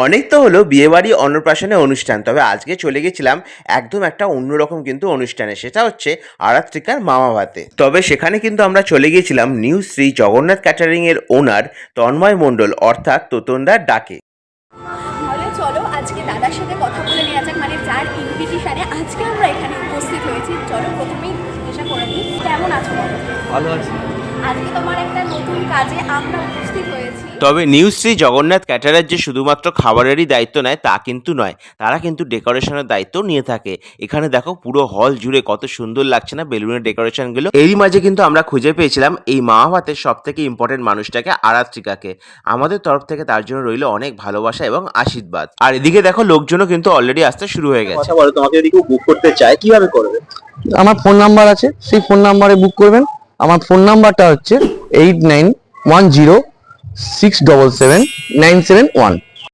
অনেক তো হলো বিয়েবাড়ি অন্নপ্রাশনে অনুষ্ঠান, তবে আজকে চলে গেছিলাম একদম একটা অন্যরকম কিন্তু অনুষ্ঠানে। সেটা হচ্ছে আরাত্রিকার মামা ভাতে। তবে সেখানে কিন্তু আমরা চলে গিয়েছিলাম নিউ শ্রী জগন্নাথ ক্যাটারিং এর ওনার তন্ময় মণ্ডল অর্থাৎ তোতনদার ডাকে। তাহলে চলো আজকে দাদার সাথে কথা বলে নেওয়া যাক, মানে যার ইনভিটেশনে আজকে আমরা এখানে উপস্থিত হয়েছি। চলো প্রথমেই জিজ্ঞাসা করে নিই, কেমন আছো বলো? ভালো আছি। আজকে তোমার একটা নতুন কাজে আমরা উপস্থিত হয়েছি। তবে নিউ শ্রী জগন্নাথ ক্যাটারার যে শুধুমাত্র খাবারেরই দায়িত্ব নেয় তা কিন্তু নয়, তারা কিন্তু ডেকোরেশনের দায়িত্ব নিয়ে থাকে। এখানে দেখো পুরো হল জুড়ে কত সুন্দর লাগছে না বেলুনের ডেকোরেশনগুলো। এরই মাঝে কিন্তু আমরা খুঁজে পেয়েছিলাম এই মামা ভাতের সব থেকে ইম্পর্টেন্ট মানুষটাকে, আরাত্রিকাকে। আমাদের তরফ থেকে তার জন্য রইল অনেক ভালোবাসা এবং আশীর্বাদ। আর এদিকে দেখো লোকজনও কিন্তু অলরেডি আসতে শুরু হয়ে গেছে। কথা বলো, তোমাকে যদি কেউ বুক করতে চায় কিভাবে করবে? আমার ফোন নাম্বার আছে, সেই ফোন নাম্বারে বুক করবেন। আমার ফোন নাম্বারটা হচ্ছে 8910677971।